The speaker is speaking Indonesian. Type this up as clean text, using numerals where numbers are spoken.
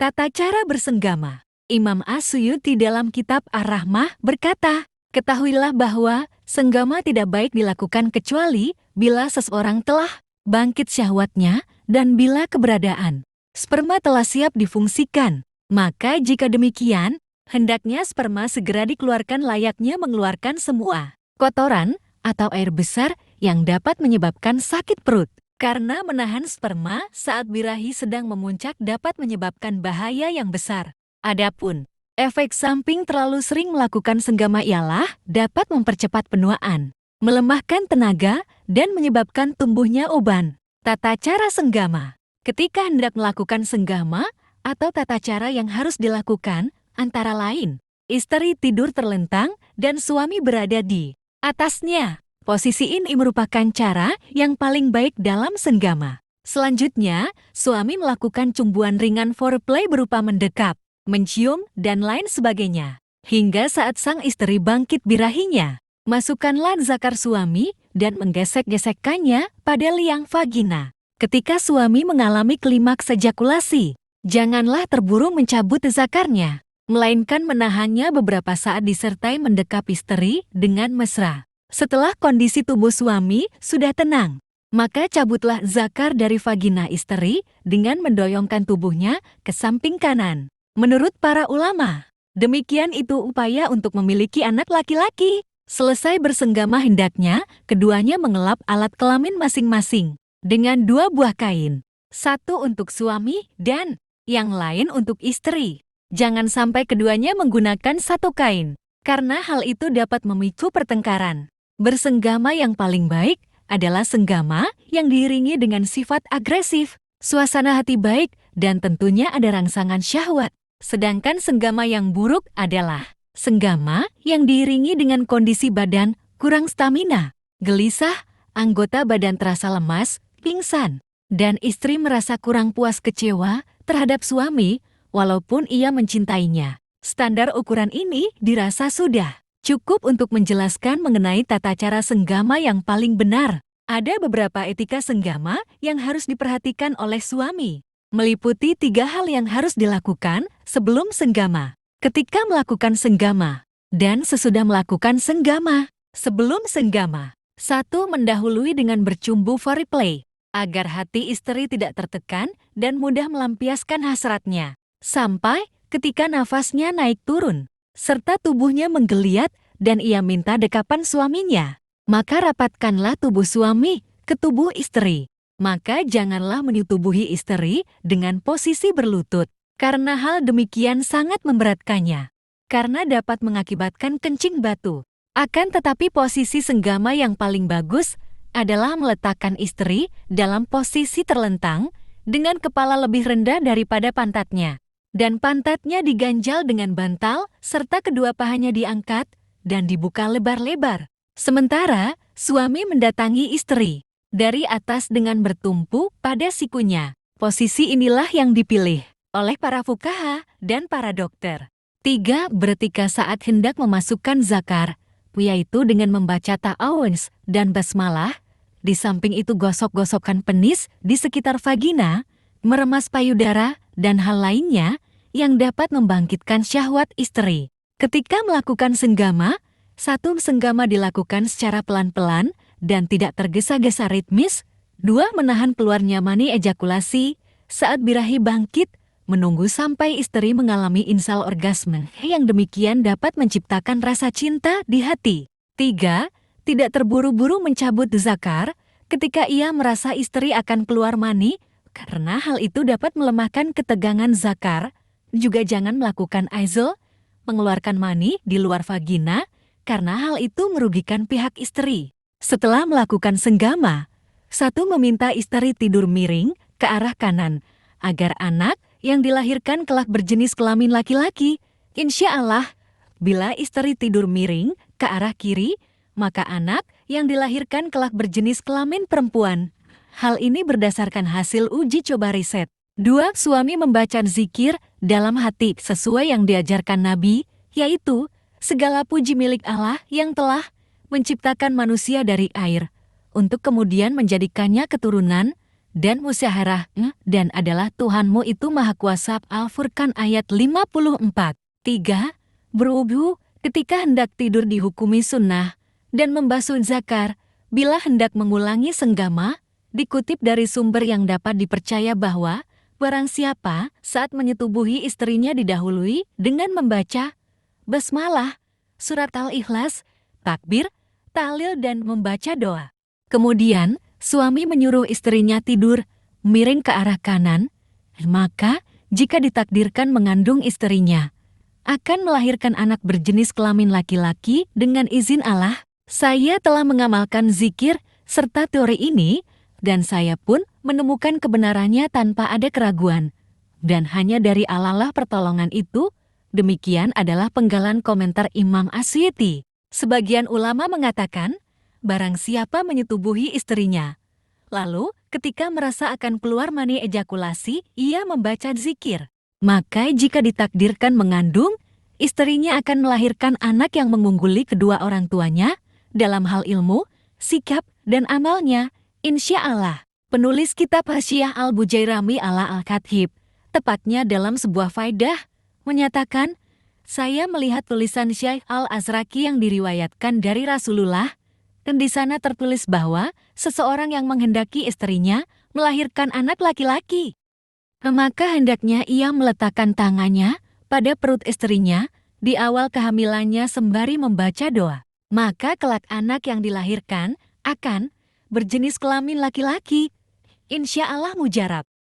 Tata cara bersenggama. Imam As-Suyuti dalam kitab Ar-Rahmah berkata, ketahuilah bahwa senggama tidak baik dilakukan kecuali bila seseorang telah bangkit syahwatnya dan bila keberadaan sperma telah siap difungsikan. Maka jika demikian, hendaknya sperma segera dikeluarkan layaknya mengeluarkan semua kotoran atau air besar yang dapat menyebabkan sakit perut. Karena menahan sperma saat birahi sedang memuncak dapat menyebabkan bahaya yang besar. Adapun efek samping terlalu sering melakukan senggama ialah dapat mempercepat penuaan, melemahkan tenaga, dan menyebabkan tumbuhnya uban. Tata cara senggama. Ketika hendak melakukan senggama atau tata cara yang harus dilakukan, antara lain, istri tidur terlentang dan suami berada di atasnya. Posisi ini merupakan cara yang paling baik dalam senggama. Selanjutnya, suami melakukan cumbuan ringan foreplay berupa mendekap, mencium, dan lain sebagainya. Hingga saat sang istri bangkit birahinya, masukkanlah zakar suami dan menggesek-gesekkannya pada liang vagina. Ketika suami mengalami klimaks ejakulasi, janganlah terburu mencabut zakarnya, melainkan menahannya beberapa saat disertai mendekap istri dengan mesra. Setelah kondisi tubuh suami sudah tenang, maka cabutlah zakar dari vagina istri dengan mendoyongkan tubuhnya ke samping kanan. Menurut para ulama, demikian itu upaya untuk memiliki anak laki-laki. Selesai bersenggama hendaknya, keduanya mengelap alat kelamin masing-masing dengan 2 buah kain. Satu untuk suami dan yang lain untuk istri. Jangan sampai keduanya menggunakan satu kain, karena hal itu dapat memicu pertengkaran. Bersenggama yang paling baik adalah senggama yang diiringi dengan sifat agresif, suasana hati baik, dan tentunya ada rangsangan syahwat. Sedangkan senggama yang buruk adalah senggama yang diiringi dengan kondisi badan kurang stamina, gelisah, anggota badan terasa lemas, pingsan, dan istri merasa kurang puas kecewa terhadap suami walaupun ia mencintainya. Standar ukuran ini dirasa sudah cukup untuk menjelaskan mengenai tata cara senggama yang paling benar. Ada beberapa etika senggama yang harus diperhatikan oleh suami, meliputi 3 hal yang harus dilakukan sebelum senggama, ketika melakukan senggama, dan sesudah melakukan senggama. Sebelum senggama, 1. Mendahului dengan bercumbu foreplay, agar hati istri tidak tertekan dan mudah melampiaskan hasratnya, sampai ketika nafasnya naik turun, serta tubuhnya menggeliat dan ia minta dekapan suaminya. Maka rapatkanlah tubuh suami ke tubuh istri. Maka janganlah menyetubuhi istri dengan posisi berlutut, karena hal demikian sangat memberatkannya, karena dapat mengakibatkan kencing batu. Akan tetapi posisi senggama yang paling bagus adalah meletakkan istri dalam posisi terlentang dengan kepala lebih rendah daripada pantatnya, dan pantatnya diganjal dengan bantal, serta kedua pahanya diangkat dan dibuka lebar-lebar. Sementara, suami mendatangi istri dari atas dengan bertumpu pada sikunya. Posisi inilah yang dipilih oleh para fuqaha dan para dokter. 3. Beretika saat hendak memasukkan zakar, yaitu dengan membaca ta'awudz dan basmalah. Di samping itu gosok-gosokkan penis di sekitar vagina, meremas payudara, dan hal lainnya yang dapat membangkitkan syahwat istri. Ketika melakukan senggama, 1. Senggama dilakukan secara pelan-pelan dan tidak tergesa-gesa ritmis. 2. Menahan keluarnya mani ejakulasi saat birahi bangkit, menunggu sampai istri mengalami insal orgasme. Yang demikian dapat menciptakan rasa cinta di hati. 3. Tidak terburu-buru mencabut zakar ketika ia merasa istri akan keluar mani, karena hal itu dapat melemahkan ketegangan zakar. Juga jangan melakukan aizl, mengeluarkan mani di luar vagina, karena hal itu merugikan pihak istri. Setelah melakukan senggama, 1. Meminta istri tidur miring ke arah kanan, agar anak yang dilahirkan kelak berjenis kelamin laki-laki. Insya Allah, bila istri tidur miring ke arah kiri, maka anak yang dilahirkan kelak berjenis kelamin perempuan. Hal ini berdasarkan hasil uji coba riset. 2. Suami membaca zikir dalam hati sesuai yang diajarkan Nabi, yaitu segala puji milik Allah yang telah menciptakan manusia dari air, untuk kemudian menjadikannya keturunan, dan musyawarah dan adalah Tuhanmu itu Maha Kuasa. Al-Furqan ayat 54. 3. Berwudu ketika hendak tidur dihukumi sunnah, dan membasuh zakar bila hendak mengulangi senggama, dikutip dari sumber yang dapat dipercaya bahwa barang siapa saat menyetubuhi istrinya didahului dengan membaca basmalah, surat Al-Ikhlas, takbir, tahlil dan membaca doa. Kemudian, suami menyuruh istrinya tidur miring ke arah kanan, maka jika ditakdirkan mengandung istrinya akan melahirkan anak berjenis kelamin laki-laki dengan izin Allah. Saya telah mengamalkan zikir serta teori ini, dan saya pun menemukan kebenarannya tanpa ada keraguan. Dan hanya dari Allah pertolongan itu. Demikian adalah penggalan komentar Imam Asy'uti. Sebagian ulama mengatakan, barang siapa menyetubuhi istrinya, lalu ketika merasa akan keluar mani ejakulasi, ia membaca zikir. Maka jika ditakdirkan mengandung, istrinya akan melahirkan anak yang mengungguli kedua orang tuanya dalam hal ilmu, sikap, dan amalnya, insya Allah. Penulis kitab Hasyiah Al-Bujairami ala Al-Khatib, tepatnya dalam sebuah faidah, menyatakan, saya melihat tulisan Syekh Al-Azraqi yang diriwayatkan dari Rasulullah, dan di sana tertulis bahwa seseorang yang menghendaki istrinya melahirkan anak laki-laki, maka hendaknya ia meletakkan tangannya pada perut istrinya di awal kehamilannya sembari membaca doa. Maka kelak anak yang dilahirkan akan berjenis kelamin laki-laki. Insya Allah mujarab.